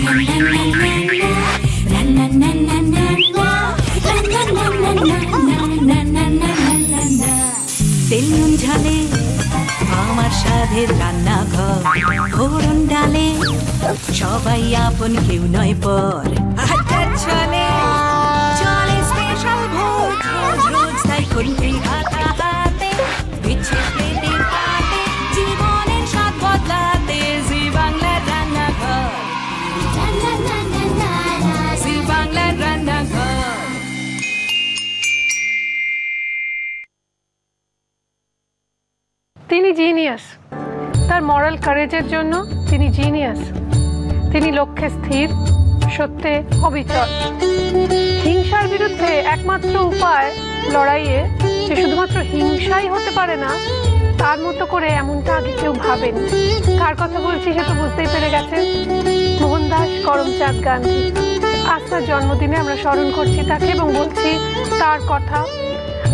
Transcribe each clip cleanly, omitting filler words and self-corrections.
তেল নুন ঝালে আমার স্বাদের রান্নাঘর, ফোড়ন ডালে সবাই আপন, কেউ নয় পর। আড্ডার ছলে চলে স্পেশাল ভোজ, রোজ রোজ তাই খুন্তি হাতা হাতে, বিচ্ছে পেটে পাতে, জীবনের স্বাদ বদলাতে। জি বাংলার রান্নাঘর, জি বাংলার রান্নাঘর। তিনি জিনিয়াস, তার মরাল কারেজের জন্য তিনি জিনিয়াস। তিনি লক্ষ্যে স্থির, সত্যে অবিচল। হিংসার বিরুদ্ধে একমাত্র উপায় লড়াইয়ে যে শুধুমাত্র হিংসাই হতে পারে না, তার মতো করে এমনটা আগে কেউ ভাবেনি। কার কথা বলছি সে তো বুঝতেই পেরে গেছেন, মোহনদাস করমচাঁদ গান্ধী। আজ তার জন্মদিনে আমরা স্মরণ করছি তাকে এবং বলছি তার কথা,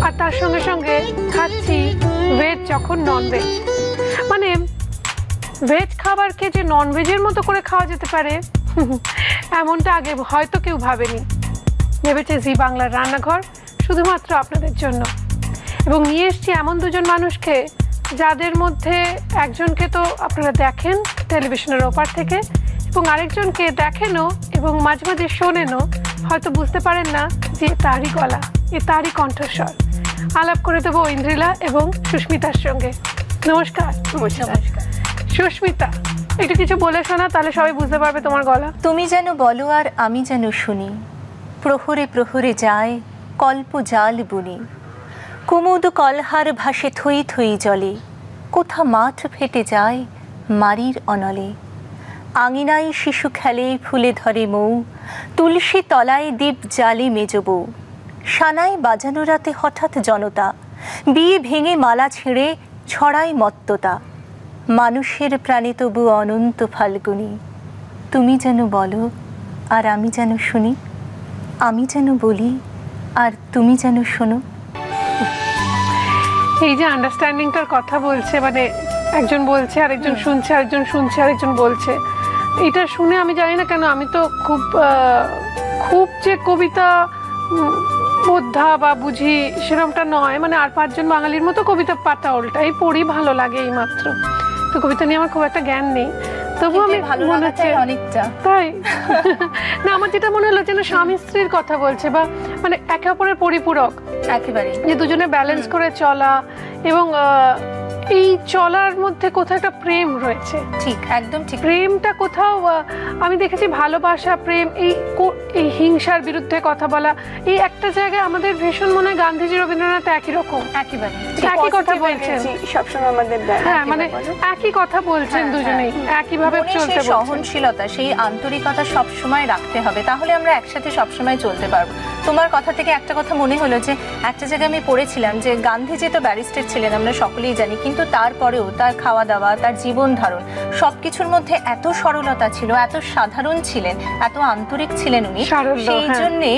আর তার সঙ্গে সঙ্গে খাচ্ছি ভেজ যখন নন ভেজ। মানে ভেজ খাবারকে যে নন ভেজের মতো করে খাওয়া যেতে পারে এমনটা আগে হয়তো কেউ ভাবেনি। ভেবেছে জি বাংলার রান্নাঘর শুধুমাত্র আপনাদের জন্য। এবং নিয়ে এসছি এমন দুজন মানুষকে, যাদের মধ্যে একজনকে তো আপনারা দেখেন টেলিভিশনের ওপার থেকে, এবং আরেকজনকে দেখেনও এবং মাঝে মাঝে শোনেনও, হয়তো বুঝতে পারেন না যে তারই গলা, এ তারই কণ্ঠস্বর। আলাপ করে দেবো ইন্দ্রিলা এবং সুস্মিতার সঙ্গে। নমস্কার। নমস্কার। সুস্মিতা, একটু কিছু বলে শোনা, তাহলে সবাই বুঝতে পারবে তোমার গলা। তুমি যেন বলো আর আমি যেন শুনি, প্রহরে প্রহরে যায় কল্প জাল বুনি, কুমুদ কলহার ভাসে থই থই জলে, কোথা মাঠ ফেটে যায় মারির অনলে, আঙিনায় শিশু খেলে ফুলে ধরে মৌ, তুলসী তলায় দীপ জালে মেজ বউ, সানাই বাজানো রাতে হঠাৎ জনতা, বিয়ে ভেঙে মালা ছিঁড়ে ছড়ায় মত্ততা, মানুষের প্রাণে তবু অনন্ত ফাল্গুনি, তুমি যেন বলো আর আমি যেন শুনি, আমি যেন বলি আর তুমি যেন শোনো। এই যে আন্ডারস্ট্যান্ডিংটার কথা বলছে, মানে একজন বলছে আরেকজন শুনছে, আরেকজন শুনছে আরেকজন বলছে, এটা শুনে আমি জানি না কেন আমি তো খুব যে কবিতা বোদ্ধা বা বুঝি সেরকমটা নয়, মানে আর পাঁচজন বাঙালির মতো কবিতা পাতা উল্টাই পড়ি, ভালো লাগে এই মাত্র। তো কবিতা নিয়ে আমার খুব একটা জ্ঞান নেই, তবু আমি মনে হচ্ছে অনেকটা তাই না, আমার যেটা মনে হলো যেন স্বামী স্ত্রীর কথা বলছে, বা মানে একে অপরের পরিপূরক একেবারে, যে দুজনে ব্যালেন্স করে চলা, এবং এই চলার মধ্যে কোথাও একটা প্রেম রয়েছে। ঠিক, একদম ঠিক। প্রেমটা কোথাও আমি দেখেছি, ভালোবাসা, প্রেম, এই হিংসার বিরুদ্ধে কথা বলা, এই একটা জায়গায় আমাদের ভীষণ মনে হয় গান্ধীজি রবীন্দ্রনাথ একই রকম, একেবারে একই কথা বলছেন সবসময় আমাদের। হ্যাঁ, মানে একই কথা বলছেন দুজনেই, একইভাবে চলতে। সহনশীলতা, সেই আন্তরিকতা সব সময় রাখতে হবে, তাহলে আমরা একসাথে সব সময় চলতে পারবো। তোমার কথা থেকে একটা কথা মনে হলো যে একটা জায়গায় আমি পড়েছিলাম যে গান্ধীজি তো ব্যারিস্টার ছিলেন, আমরা সকলেই জানি, কিন্তু তারপরেও তার খাওয়া দাওয়া, তার জীবন ধারণ সবকিছুর মধ্যে এত সরলতা ছিল, এত সাধারণ ছিলেন, এত আন্তরিক ছিলেন উনি। সেই জন্যে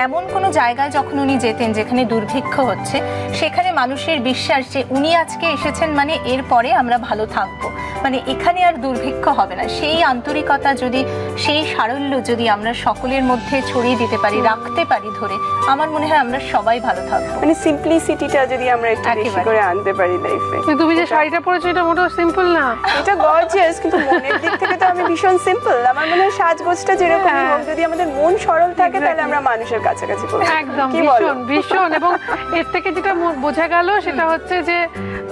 এমন কোনো জায়গায় যখন উনি যেতেন যেখানে দুর্ভিক্ষ হচ্ছে, সেখানে মানুষের বিশ্বাস যে উনি আজকে এসেছেন মানে এরপরে আমরা ভালো থাকবো, মানে এখানে আর দুর্ভিক্ষ হবে না। সেই আন্তরিকতা যদি, সেই সারল্য যদি আমরা সকলের মধ্যে ছড়িয়ে দিতে পারি, রাখতে পারি ধরে, আমার মনে হয় আমরা সবাই ভালো থাকবো। মানে সিম্পলিসিটিটা যদি আমরা একটু বেশি করে আনতে পারি লাইফে। তুমি যে শাড়িটা পরেছো এটা মোটেও সিম্পল না, এটা গর্জিয়াস, কিন্তু মনের দিক থেকে তো আমি ভীষণ সিম্পল। আমার মনে হয় সাজগোজটা যেরকম হোক, যদি আমাদের মন সরল থাকে তাহলে আমরা মানুষের কাছাকাছি পৌঁছাবো। একদম ভীষণ ভীষণ। এবং এর থেকে যেটা বোঝা গেল সেটা হচ্ছে যে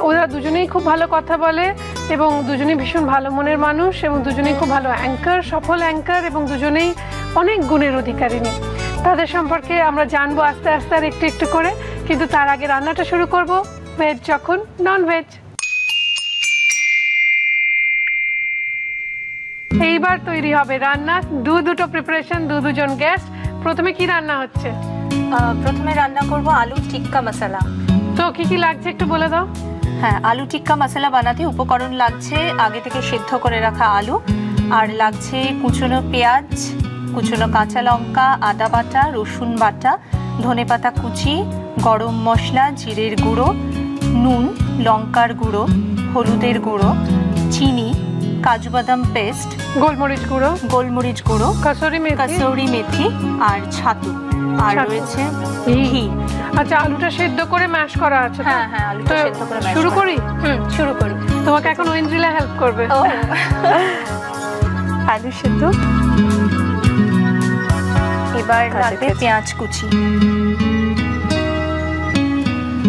ওরা দুজনেই খুব ভালো কথা বলে, এবং দুজনেই ভীষণ ভালো মনের মানুষ, এবং দুজনেই খুব ভালো অ্যাঙ্কার, সফল অ্যাঙ্কার, এবং দুজনেই অনেক গুণের অধিকারিণী। তাদের সম্পর্কে আমরা জানবো আস্তে আস্তে আর একটু একটু করে, কিন্তু তার আগে রান্নাটা শুরু করব, ভেজ যখন নন ভেজ। এইবার তৈরি হবে রান্না, দুটো প্রিপারেশন, দুজন গেস্ট। প্রথমে কি রান্না হচ্ছে? প্রথমে রান্না করব আলু টিক্কা মশলা। তো কি কি লাগছে একটু বলে দাও। হ্যাঁ, আলু টিক্কা মশলা বানাতে উপকরণ লাগছে আগে থেকে সিদ্ধ করে রাখা আলু, আর লাগছে কুচনো পেঁয়াজ, কুচনো কাঁচা লঙ্কা, আদা বাটা, রসুন বাটা, ধনেপাতা কুচি, গরম মশলা, জিরের গুঁড়ো, নুন, লঙ্কার গুঁড়ো, হলুদের গুঁড়ো, চিনি, কাজু বাদাম পেস্ট, গোলমরিচ গুঁড়ো, কাসুরি মেথি আর ছাতু, আর রয়েছে ঘি। আচ্ছা, আলুটা সেদ্ধ করে ম্যাশ করা আছে? হ্যাঁ হ্যাঁ, আলুটা সেদ্ধ করে ম্যাশ। শুরু করি? শুরু করি। তোমাকে এখন ঐন্দ্রিলা হেল্প করবে। আলু সেদ্ধ। এবার লাগবে পেঁয়াজ কুচি।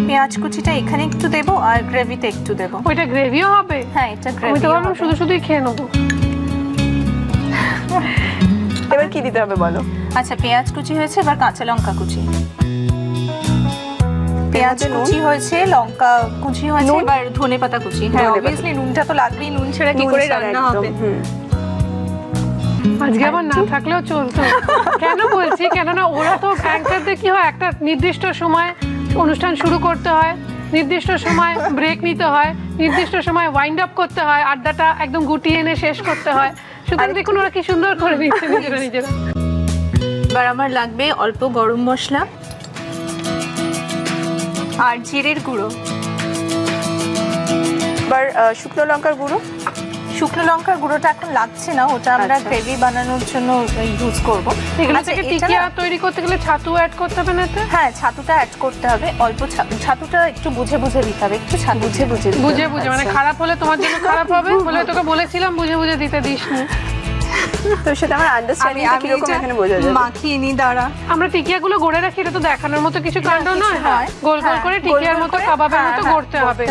পেঁয়াজ কুচিটা এখানে একটু দেবো আর গ্রেভিতে একটু দেবো। ওইটা গ্রেভিও হবে? হ্যাঁ, এটা গ্রেভি। আমি তো ভাবলাম শুধু শুধুই খেয়ে নেবো। এবার কি দিতে হবে বলো? আচ্ছা, পেঁয়াজ কুচি হয়েছে, এবার কাঁচা লঙ্কা কুচি। পেঁয়াজ কুচি হয়েছে, লঙ্কা কুচি হয়েছে, এবার ধনেপাতা কুচি। হ্যাঁ, অবভিয়াসলি নুনটা তো লাগবেই, নুন ছাড়া কি করে রান্না হবে? আজকে আবার না থাকলেও চলতো। কেন বলছি, কেননা ওরা তো অ্যাঙ্কারদের কি হয়, একটা নির্দিষ্ট সময় অনুষ্ঠান শুরু করতে হয়, নির্দিষ্ট সময় ব্রেক নিতে হয়, নির্দিষ্ট সময় ওয়াইন্ড আপ করতে হয়, আড্ডাটা একদম গুটিয়ে এনে শেষ করতে হয়। সুতরাং দেখুন ওরা কি সুন্দর করে দিচ্ছে নিজেরা নিজেরা। এবার আমার লাগবে অল্প গরম মশলা আর জিরের গুঁড়ো। এবার শুকনো লঙ্কার গুঁড়ো। শুকনো লঙ্কার গুঁড়োটা এখন লাগছে না, ওটা আমরা গ্রেভি বানানোর জন্য ইউজ করব। এগুলো থেকে টিকিয়া তৈরি করতে গেলে ছাতু অ্যাড করতে হবে না? হ্যাঁ, ছাতুটা অ্যাড করতে হবে, অল্প ছাতুটা একটু বুঝে বুঝে দিতে হবে, একটু ছাতু বুঝে মানে খারাপ হলে তোমার জন্য খারাপ হবে বলে তোকে বলেছিলাম বুঝে বুঝে দিতে দিসনি। তোর সাথে আমার আন্ডারস্ট্যান্ডিং কি রকম এখানে বোঝা যায়। মাখিয়ে নি দাঁড়া। আমরা টিকিয়াগুলো গড়ে রাখি, এটা তো দেখানোর মতো কিছু কাণ্ড নয়। গোল গোল করে টিকিয়ার মতো কাবাবের মতো গড়তে হবে।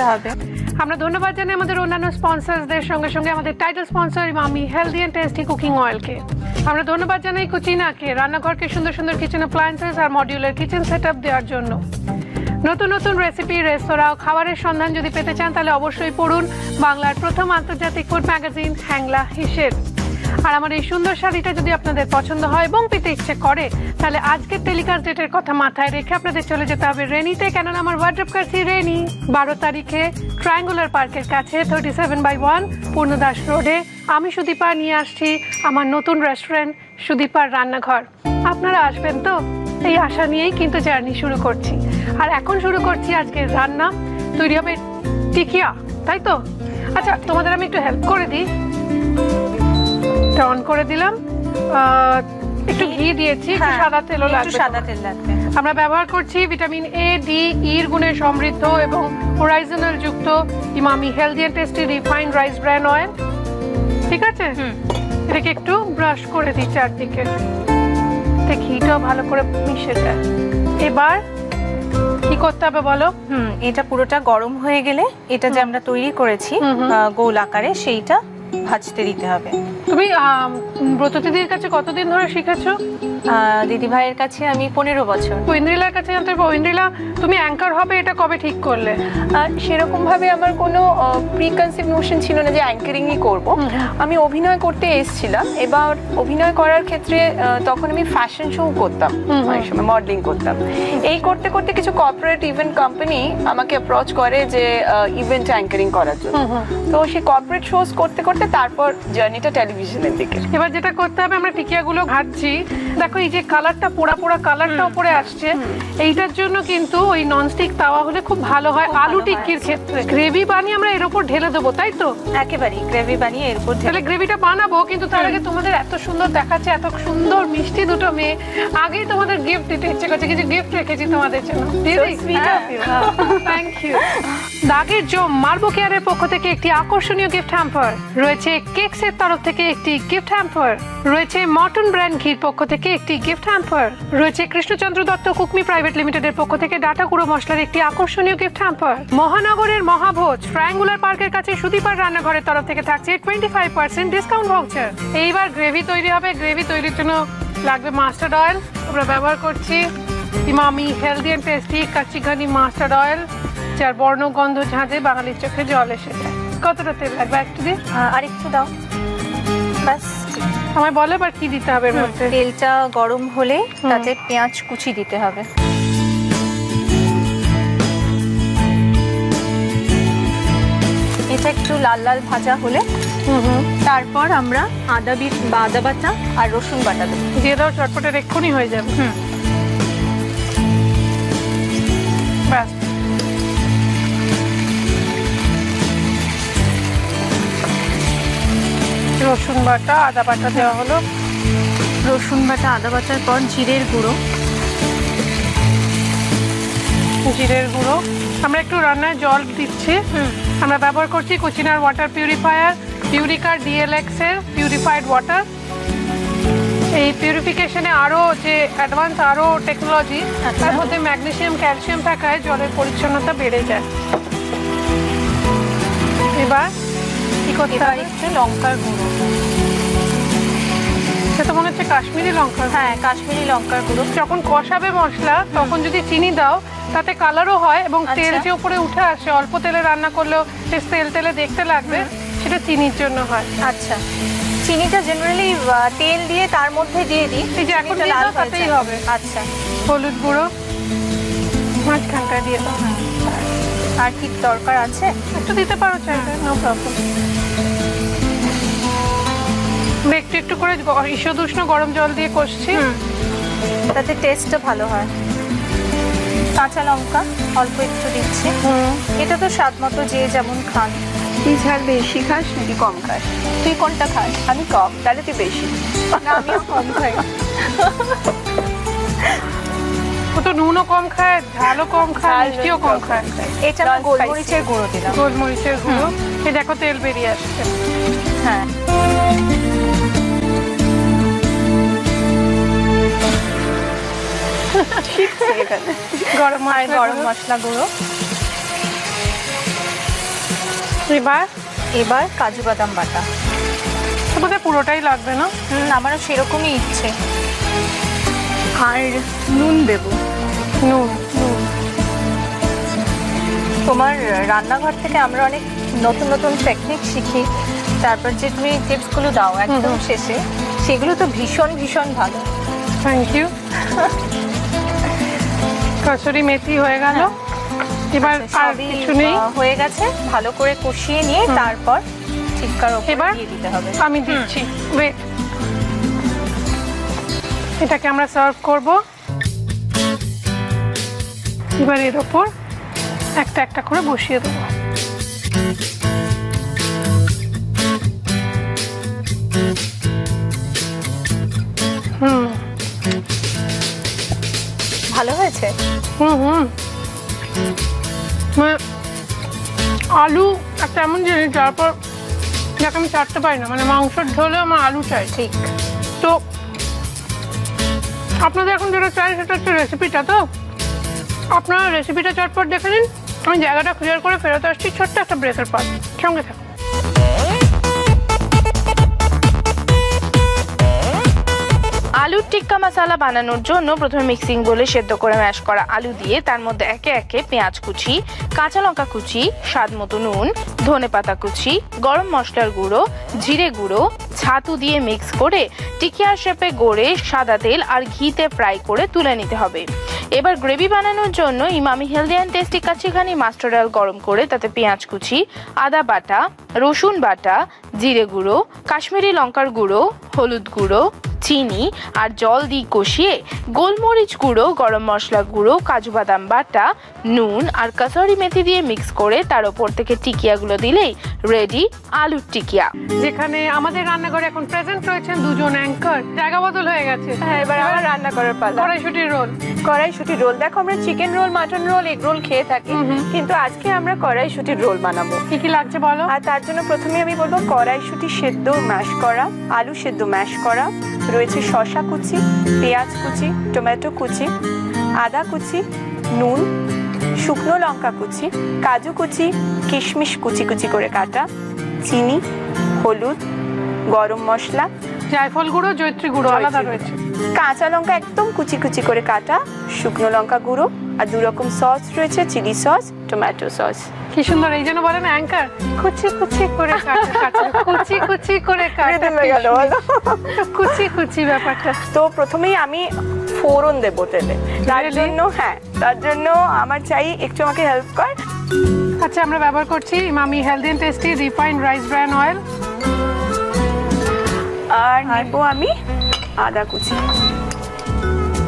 আমরা ধন্যবাদ জানাই আমাদের অন্যান্য স্পন্সরদের সঙ্গে সঙ্গে আমাদের title sponsor Emami healthy and tasty cooking অয়েলকে। আমরা ধন্যবাদ জানাই কুচিনাকে, রান্নাঘরকে সুন্দর সুন্দর কিচেন অ্যাপ্লায়েন্সেস আর মডিউলার কিচেন সেটআপ দেওয়ার জন্য। নতুন নতুন রেসিপি, রেস্তোরাঁ, খাবারের সন্ধান যদি পেতে চান তাহলে অবশ্যই পড়ুন বাংলার প্রথম আন্তর্জাতিক ফুড ম্যাগাজিন হ্যাংলা হিসেব। আর আমার এই সুন্দর শাড়িটা যদি আপনাদের পছন্দ হয় এবং পেতে ইচ্ছে করে তাহলে আজকের টেলিকাস্ট ডেটের কথা মাথায় রেখে আপনাদের চলে যেতে হবে রেনিতে, কেননা আমার ওয়ার্ড্রপ কাছে রেনি 12 তারিখে ট্রায়াঙ্গুলার পার্কের কাছে 37/1 পূর্ণদাস রোডে আমি সুদীপা নিয়ে আসছি আমার নতুন রেস্টুরেন্ট সুদীপার রান্নাঘর। আপনারা আসবেন তো? এই আশা নিয়েই কিন্তু জার্নি শুরু করছি। আর এখন শুরু করছি আজকের রান্না। তৈরি হবে টিকিয়া, তাই তো? আচ্ছা, তোমাদের আমি একটু হেল্প করে দিই। অন করে দিলাম, একটু ঘি দিয়েছি, একটু সাদা তেলও লাগবে। সাদা তেল লাগবে। আমরা ব্যবহার করছি ভিটামিন এ, ডি, ইর গুণে সমৃদ্ধ এবং হোরাইজনাল যুক্ত Emami healthy and tasty refined rice bran oil. ঠিক আছে, এটাকে একটু ব্রাশ করে দিই চারদিকে, ঘিটাও ভালো করে মিশে যায়। এবার কি করতে হবে বলো? এটা পুরোটা গরম হয়ে গেলে এটা যে আমরা তৈরি করেছি গোল আকারে সেইটা ভাজতে দিতে হবে। তুমি ব্রত দিদির কাছে কতদিন ধরে শিখেছো? দিদি ভাইয়ের কাছে আমি 15 বছর। ঐন্দ্রিলার কাছে জানতে পারবো। ঐন্দ্রিলা, তুমি অ্যাঙ্কার হবে এটা কবে ঠিক করলে? সেরকম ভাবে আমার কোনো প্রিকনসিভ নোশন ছিল না যে অ্যাঙ্কারিংই করব। আমি অভিনয় করতে এসেছিলাম। এবার অভিনয় করার ক্ষেত্রে তখন আমি ফ্যাশন শো করতাম, অনেক সময় মডেলিং করতাম। এই করতে করতে কিছু কর্পোরেট ইভেন্ট কোম্পানি আমাকে অ্যাপ্রোচ করে যে ইভেন্ট অ্যাঙ্কারিং করার জন্য। তো সেই কর্পোরেট শোজ করতে করতে তারপর জার্নিটা টেলিভিশনের দিকে। এবার যেটা করতে হবে, আমরা টিকিয়াগুলো ভাজছি, দেখো এই যে কালারটা পোড়া পোড়া কালারটা উপরে আসছে, এইটার জন্য কিন্তু ওই ননস্টিক তাওয়া হলে খুব ভালো হয় আলু টিক্কির ক্ষেত্রে। গ্রেভি বানিয়ে আমরা এর উপর ঢেলে দেবো, তাই তো? একেবারেই গ্রেভি বানিয়ে এর উপর তাহলে গ্রেভিটা বানাবো, কিন্তু তার আগে তোমাদের এত সুন্দর দেখাচ্ছে, এত সুন্দর মিষ্টি দুটো মেয়ে, আগেই তোমাদের গিফট দিতে ইচ্ছে করছে। কিছু গিফট রেখেছি তোমাদের জন্য। Thank you. দাগের জম মার্বো কেয়ারের পক্ষ থেকে একটি আকর্ষণীয় গিফট হ্যাম্পার রয়েছে, কেকসের তরফ থেকে একটি গিফট হ্যাম্পার রয়েছে, মটন ব্র্যান্ড ঘির পক্ষ থেকে একটি গিফট হ্যাম্পার রয়েছে, কৃষ্ণচন্দ্র দত্ত কুকমি প্রাইভেট লিমিটেডের পক্ষ থেকে ডাটা গুঁড়ো মশলার একটি আকর্ষণীয় গিফট হ্যাম্পার। মহানগরের মহাভোজ ট্রায়াঙ্গুলার পার্কের কাছে সুদীপার রান্নাঘরের তরফ থেকে থাকছে 25% ডিসকাউন্ট ভাউচার। এইবার গ্রেভি তৈরি হবে। গ্রেভি তৈরির জন্য লাগবে মাস্টার্ড অয়েল। আমরা ব্যবহার করছি Emami healthy and tasty kachi ghani mustard oil, যার বর্ণগন্ধ ঝাঁঝে বাঙালির চোখে জল এসে যায়। কতটা তেল লাগবে একটু দিন? আর একটু দাও, ব্যাস। আমায় বলে এবার কি দিতে হবে এর মধ্যে? তেলটা গরম হলে তাতে পেঁয়াজ কুচি দিতে হবে। এটা একটু লাল লাল ভাজা হলে তারপর আমরা আদা বাটা আর রসুন বাটা দেবো। দিয়ে দাও, চটপটের এক্ষুনি হয়ে যাবে। ব্যাস। রসুন বাটা, আদা বাটা দেওয়া হলো। রসুন বাটা, আদা বাটার পর জিরের গুঁড়ো। জিরের গুঁড়ো। আমরা একটু রান্নায় জল দিচ্ছি। আমরা ব্যবহার করছি কুচিনার ওয়াটার পিউরিফায়ার, পিউরিকার ডিএলএক্স এর পিউরিফাইড ওয়াটার। এই পিউরিফিকেশনে আরও যে অ্যাডভান্স আরও টেকনোলজি, তার মধ্যে ম্যাগনেসিয়াম ক্যালসিয়াম থাকায় জলের পরিচ্ছন্নতা বেড়ে যায়। এবার কি করতে হবে? একটু লঙ্কার গুঁড়ো। সেটা মনে হচ্ছে কাশ্মীরি লঙ্কা। হ্যাঁ, কাশ্মীরি লঙ্কার গুঁড়ো। যখন কষাবে মশলা তখন যদি চিনি দাও তাতে কালারও হয় এবং তেল যে উপরে উঠে আসে, অল্প তেলে রান্না করলেও তেল তেলে দেখতে লাগবে, সেটা চিনির জন্য হয়। আচ্ছা, চিনিটা জেনারেলি তেল দিয়ে তার মধ্যে দিয়ে দিই। এই যে এখন লাল তাতেই হবে। আচ্ছা, হলুদ গুঁড়ো মাঝখানটা দিয়ে দাও। আর কি দরকার আছে? একটু দিতে পারো চাইলে, নো প্রবলেম। একটু একটু করে ঈষদ উষ্ণ গরম জল দিয়ে কষছি, তাতে টেস্টটা ভালো হয়। কাঁচা লঙ্কা অল্প একটু দিচ্ছি। এটা তো স্বাদ মতো যে যেমন খান। তুই ঝাল বেশি খাস নাকি কম খাস? তুই কোনটা খাস? আমি কম, তাহলে তুই বেশি। না, আমিও কম খাই। ও তো নুনও কম খায়, ঝালও কম খায়, মিষ্টিও কম খায়। এটা আমি গোলমরিচের গুঁড়ো দিলাম। গোলমরিচের গুঁড়ো। এই দেখো তেল বেরিয়ে আসছে। হ্যাঁ, গরম মশলা গুঁড়ো। এবার কাজু বাদাম বাটা। তোমাদের পুরোটাই লাগবে না? আমারও সেরকমই ইচ্ছে। আর নুন দেব। নুন। তোমার রান্নাঘর থেকে আমরা অনেক নতুন নতুন টেকনিক শিখি, তারপর যে তুমি টিপসগুলো দাও একদম শেষে, সেগুলো তো ভীষণ ভীষণ ভালো। Thank you. কসুরি মেথি হয়ে গেল। এবার আর কিছু নেই, হয়ে গেছে। ভালো করে কষিয়ে নিয়ে তারপর টিক্কার উপর দিয়ে দিতে হবে। আমি দিচ্ছি। ওয়েট, এটাকে আমরা সার্ভ করব। এবার এর ওপর একটা একটা করে বসিয়ে দেবো। ভালো হয়েছে। আলু একটা এমন জিনিস যারপর যাকে আমি ছাড়তে পারি না, মানে মাংসের ঝোলে আমার আলু চাই। ঠিক। তো আপনাদের এখন যেটা চাই সেটা হচ্ছে রেসিপিটা। তো আপনারা রেসিপিটা চটপট দেখে নিন, আমি জায়গাটা ক্লিয়ার করে ফেরত আসছি। ছোট্ট একটা ব্রেকের পর সঙ্গে থাকুন। আলুর টিক্কা মশলা বানানোর জন্য প্রথমে মিক্সিং বলে সেদ্ধ করে ম্যাশ করা আলু দিয়ে তার মধ্যে একে একে পেঁয়াজ কুচি, কাঁচা লঙ্কা কুচি, স্বাদ মতো নুন, ধনেপাতা কুচি, গরম মশলার গুঁড়ো, জিরে গুঁড়ো, ছাতু দিয়ে মিক্স করে টিকিয়ার শেপে গড়ে সাদা তেল আর ঘিতে ফ্রাই করে তুলে নিতে হবে। এবার গ্রেভি বানানোর জন্য Emami healthy and tasty kachi ghani mustard oil গরম করে তাতে পেঁয়াজ কুচি, আদা বাটা, রসুন বাটা, জিরে গুঁড়ো, কাশ্মীরি লঙ্কার গুঁড়ো, হলুদ গুঁড়ো, চিনি আর জল দিয়ে কষিয়ে গোলমরিচ গুঁড়ো, গরম মশলা গুঁড়ো, কাজু বাদাম বাটা, নুন আর কসুরি মেথি দিয়ে মিক্স করে তার ওপর থেকে টিকিয়াগুলো দিলেই রেডি আলুর টিকিয়া। যেখানে আমাদের রান্নাঘরে এখন প্রেজেন্ট রয়েছেন দুজন অ্যাঙ্কার, জায়গা বদল হয়ে গেছে। হ্যাঁ, এবার আমার রান্না করার পালা। কড়াইশুটির রোল। কড়াইশুটির রোল। দেখো, আমরা chicken roll, mutton role, egg roll খেয়ে থাকি, কিন্তু আজকে আমরা কড়াইশুটির রোল বানাবো। কি কি লাগছে বলো? আর তার জন্য প্রথমে আমি বলবো কড়াইশুটি সেদ্ধ ম্যাশ করা, আলু সেদ্ধ ম্যাশ করা, রয়েছে শসা কুচি, পেঁয়াজ কুচি, টমেটো কুচি, আদা কুচি, নুন, শুকনো লঙ্কা কুচি, কাজু কুচি, কিশমিশ কুচি কুচি করে কাটা, চিনি, হলুদ, গরম মশলা, জায়ফল গুঁড়ো, জয়ত্রী গুঁড়ো আলাদা রয়েছে, কাঁচা লঙ্কা একদম কুচি কুচি করে কাটা, শুকনো লঙ্কা গুঁড়ো, আর 2 রকম সস রয়েছে, চিলি সস, টমেটো সস। কি সুন্দর, এই জন্য বলে না অ্যাঙ্কার, কুচি কুচি করে কাটা, কুচি কুচি করে কাটা, কুচি কুচি ব্যাপারটা। তো প্রথমেই আমি ফোড়ন দেবো তেলে, তার জন্য আমার চাই একটু আমাকে হেল্প কর। আচ্ছা, আমরা ব্যবহার করছি Emami healthy and tasty refined rice bran oil. আর নেব আমি আদা কুচি,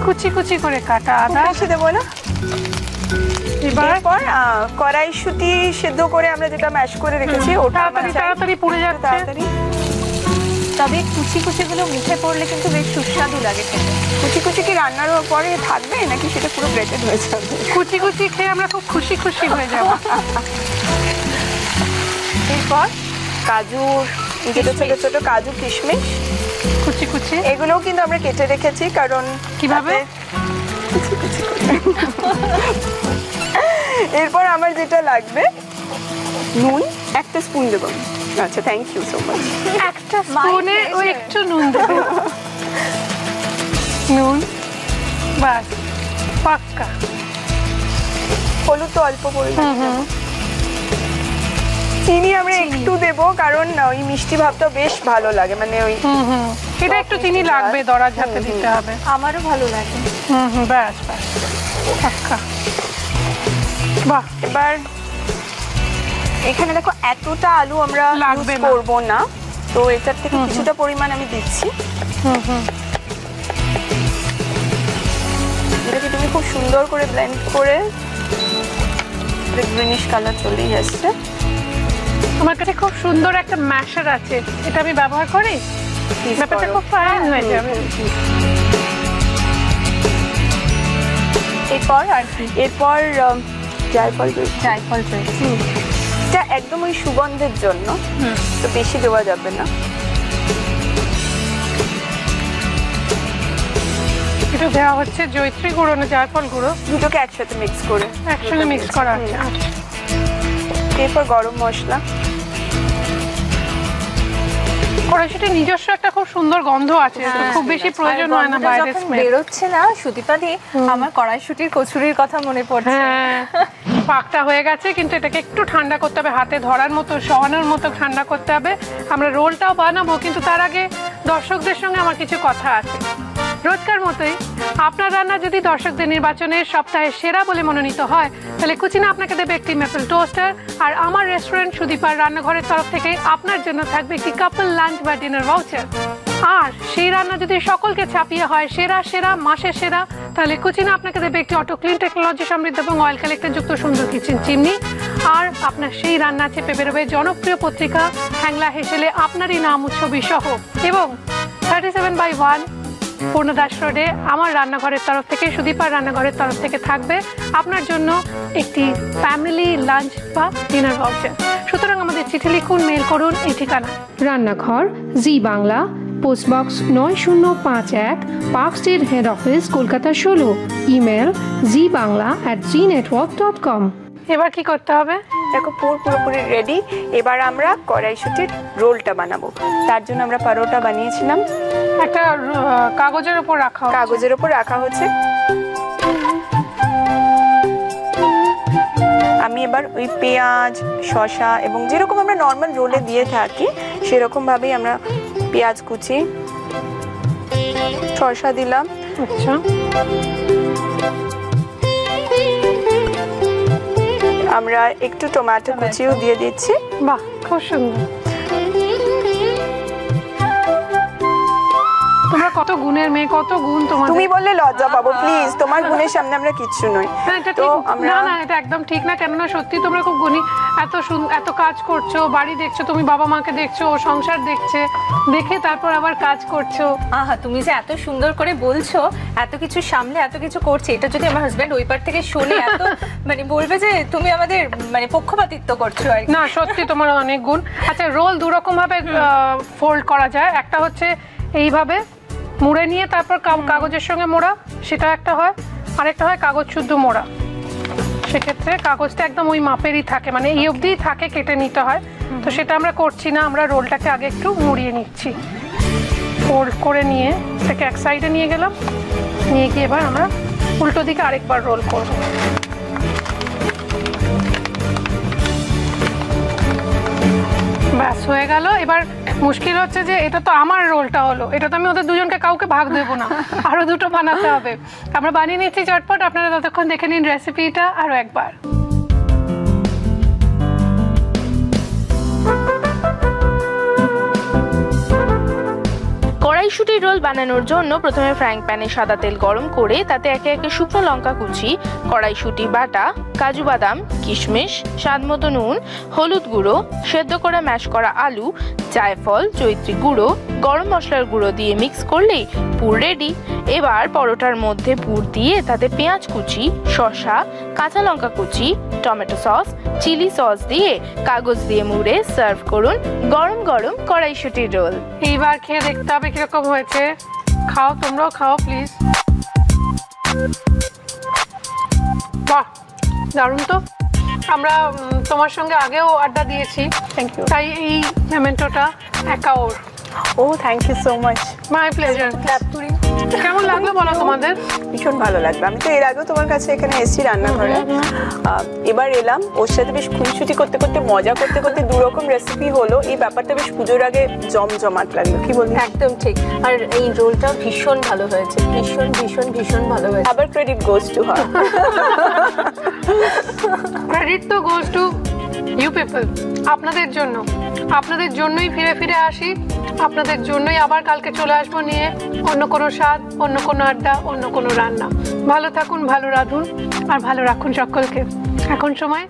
কুচি কুচি করে কাটা আদা। বেশি দেবো না। এরপর কড়াইশুটি সেদ্ধ করে আমরা যেটা ম্যাশ করে রেখেছি ওটা তাড়াতাড়ি পুড়ে যাচ্ছে। তাড়াতাড়ি তবে কুচি কুচিগুলো মুখে পড়লে কিন্তু বেশ সুস্বাদু লাগে খেতে। কুচি কুচি কি রান্নার পরে থাকবে নাকি সেটা পুরো গ্রেটেড হয়ে যাবে? কুচি কুচি খেয়ে আমরা খুব খুশি খুশি হয়ে যাবো। এরপর কাজুর যেটা ছোট ছোট কাজু কিশমিশ কুচি কুচি এগুলোও কিন্তু আমরা কেটে রেখেছি, কারণ কিভাবে? কুচি কুচি করে। এরপর আমার যেটা লাগবে নুন, 1 স্পুন দেবো। আচ্ছা, থ্যাংক ইউ সো মাচ। একটা স্পুনে ওই একটু নুন দেবে। নুন, বাস, পাক্কা। হলুদ তো অল্প পরিমাণে, চিনি আমরা একটু দেবো, কারণ ওই মিষ্টি ভাবটা বেশ ভালো লাগে, মানে ওই এটা একটু চিনি লাগবে, দরা ঝাঁতে দিতে হবে। আমারও ভালো লাগে। ব্যাস ব্যাস, পাক্কা। বাহ, এবার এখানে দেখো এতটা আলু আমরা লাগবে না, করবো না, তো এটার থেকে কিছুটা পরিমাণ আমি দিচ্ছি। এটাকে তুমি খুব সুন্দর করে ব্লেন্ড করে গ্রিনিশ কালার চলেই আসছে। আমার কাছে খুব সুন্দর একটা ম্যাশার আছে, এটা আমি ব্যবহার করি, ব্যাপারটা খুব ফাইন হয়ে যাবে। এরপর আর কি? এরপর জায়ফল জায়ফল পেয়েছি, এটা একদম ওই সুগন্ধের জন্য, তো বেশি দেওয়া যাবে না। এটা দেওয়া হচ্ছে জয়িত্রী গুঁড়ো না জায়ফল গুঁড়ো? দুটোকে একসাথে মিক্স করে, একসঙ্গে মিক্স করা আছে। এরপর গরম মশলা। কড়াইশুঁটির নিজস্ব একটা খুব সুন্দর গন্ধ আছে, খুব বেশি প্রয়োজন হয় না বাইরে স্মেল বেরোচ্ছে না। সুদীপাদি, আমার কড়াইশুঁটির কচুরির কথা মনে পড়ছে। হ্যাঁ, পাকটা হয়ে গেছে, কিন্তু এটাকে একটু ঠান্ডা করতে হবে, হাতে ধরার মতো, সহানোর মতো ঠান্ডা করতে হবে। আমরা রোলটাও বানাবো, কিন্তু তার আগে দর্শকদের সঙ্গে আমার কিছু কথা আছে। রোজকার মতোই আপনার রান্না যদি দর্শকদের নির্বাচনের সপ্তাহের সেরা বলে মনোনীত হয়, তাহলে কুচিনা আপনাকে দেবে একটি মেপল টোস্টার, আর আমার রেস্টুরেন্ট সুদীপার রান্নাঘরের তরফ থেকে আপনার জন্য থাকবে একটি কাপল লাঞ্চ বা ডিনার ভাউচার। আর সেই রান্না যদি সকলকে ছাপিয়ে হয় সেরা সেরা মাসের সেরা, তাহলে কুচিনা আপনাকে দেবে একটি অটো ক্লিন টেকনোলজি সমৃদ্ধ এবং অয়েল কালেক্টর যুক্ত সুন্দর কিচেন চিমনি। আর আপনার সেই রান্না চেপে বেরোবে জনপ্রিয় পত্রিকা হ্যাংলা হেসেলে আপনারই নাম ছবি সহ। এবং 37/1 পূর্ণদাস রোডে আমার রান্নাঘরের তরফ থেকে, সুদীপার রান্নাঘরের তরফ থেকে থাকবে আপনার জন্য একটি ফ্যামিলি লাঞ্চ বা ডিনার ভাউচার। সুতরাং আমাদের চিঠি লিখুন, মেল করুন এই ঠিকানা: Rannaghar, Zee Bangla, postbox 9051, Park Street, head office, Kolkata 16। Email zbangla@znetwork.com। এবার কি করতে হবে? দেখো পুরোপুরি রেডি। এবার আমরা কড়াইশুঁটির রোলটা বানাবো। তার জন্য আমরা পরোটা বানিয়েছিলাম, একটা কাগজের উপর রাখা, কাগজের উপর রাখা হচ্ছে। আমি এবার ওই পেঁয়াজ, শসা এবং যেরকম আমরা নর্মাল রোলে দিয়ে থাকি সেরকম ভাবেই আমরা পেঁয়াজ কুচি, শসা দিলাম। আচ্ছা, আমরা একটু টমেটো কুচিও দিয়ে দিচ্ছি। বাহ, খুব সুন্দর। তোমরা কত গুণের মেয়ে, কত গুণ তোমার। তুমি বললে লজ্জা পাবো, প্লিজ, তোমার গুণের সামনে আমরা কিচ্ছু নই। তো আমরা না, এটা একদম ঠিক না। কেননা সত্যি তোমরা খুব গুণী, এত কাজ করছো, বাড়ি দেখছো, তুমি বাবা মাকে দেখছো, সংসার দেখছে, দেখে তারপর আবার কাজ করছো। আহা, তুমি যে এত সুন্দর করে বলছো, এত কিছু সামলে এত কিছু করছে, এটা যদি আমার হাজবেন্ড ওই পার থেকে শুনে এত মানে বলবে যে তুমি আমাদের মানে পক্ষপাতিত্ব করছো আর কি। না, সত্যি তোমার অনেক গুণ। আচ্ছা, রোল দু রকম ভাবে ফোল্ড করা যায়। একটা হচ্ছে এইভাবে মুড়ে নিয়ে তারপর কাগজের সঙ্গে মোড়া, সেটা একটা হয়। আরেকটা হয় কাগজ শুদ্ধ মোড়া, সেক্ষেত্রে কাগজটা একদম ওই মাপেরই থাকে, মানে এই অবধিই থাকে, কেটে নিতে হয়। তো সেটা আমরা করছি না, আমরা রোলটাকে আগে একটু মুড়িয়ে নিচ্ছি। ফোল্ড করে নিয়ে এটাকে এক সাইডে নিয়ে গেলাম, নিয়ে গিয়ে এবার আমরা উল্টো দিকে আরেকবার রোল করব। ব্যাস, হয়ে গেল। এবার মুশকিল হচ্ছে যে এটা তো আমার রোলটা হলো, এটা তো আমি ওদের দুজনকে কাউকে ভাগ দেবো না, আরো দুটো বানাতে হবে। আমরা বানিয়ে নিচ্ছি চটপট, আপনারা ততক্ষণ দেখে নিন রেসিপিটা আরো একবার। কড়াইশুঁটির রোল বানানোর জন্য প্রথমে ফ্রাইং প্যানে সাদা তেল গরম করে তাতে একে একে শুকনো লঙ্কা কুচি, কড়াইশুঁটি বাটা, কাজু বাদাম, কিশমিশ, স্বাদ মতো নুন, হলুদ গুঁড়ো, সেদ্ধ করে ম্যাশ করা আলু, জায়ফল, জয়িত্রী গুঁড়ো, গরম মশলার গুঁড়ো দিয়ে মিক্স করলেই পুর রেডি। এবার পরোটার মধ্যে পুর দিয়ে তাতে পেঁয়াজ কুচি, শসা, কাঁচা লঙ্কা কুচি, টমেটো সস, চিলি সস দিয়ে কাগজ দিয়ে মুড়ে সার্ভ করুন গরম গরম কড়াইশুঁটির রোল। এইবার খেয়ে দেখতে হবে কিরকম হয়েছে। খাও, তোমরাও খাও প্লিজ। বাহ, দারুণ তো। আমরা তোমার সঙ্গে আগেও আড্ডা দিয়েছি, থ্যাংক ইউ। তাই এই মেমেন্টোটা একা ওর। ও thank you so much. My pleasure. Clap করি। কেমন লাগলো বলো তোমাদের? ভীষণ ভালো লাগলো। আমি তো এর আগেও তোমার কাছে এখানে এসেছি রান্নাঘরে, এবার এলাম ওর সাথে বেশ খুনসুটি করতে করতে মজা করতে করতে দু রকম রেসিপি হলো। এই ব্যাপারটা বেশ পুজোর আগে জমজমাট লাগলো, কি বলবো? একদম ঠিক। আর এই রোলটা ভীষণ ভালো হয়েছে, ভীষণ ভীষণ ভীষণ ভালো হয়েছে। আবার credit goes to her. Credit তো গোজ টু ইউ পিপল। আপনাদের জন্য, আপনাদের জন্যই ফিরে ফিরে আসি, আপনাদের জন্যই আবার কালকে চলে আসবো নিয়ে অন্য কোনো স্বাদ, অন্য কোনো আড্ডা, অন্য কোনো রান্না। ভালো থাকুন, ভালো রাঁধুন আর ভালো রাখুন সকলকে। এখন সময়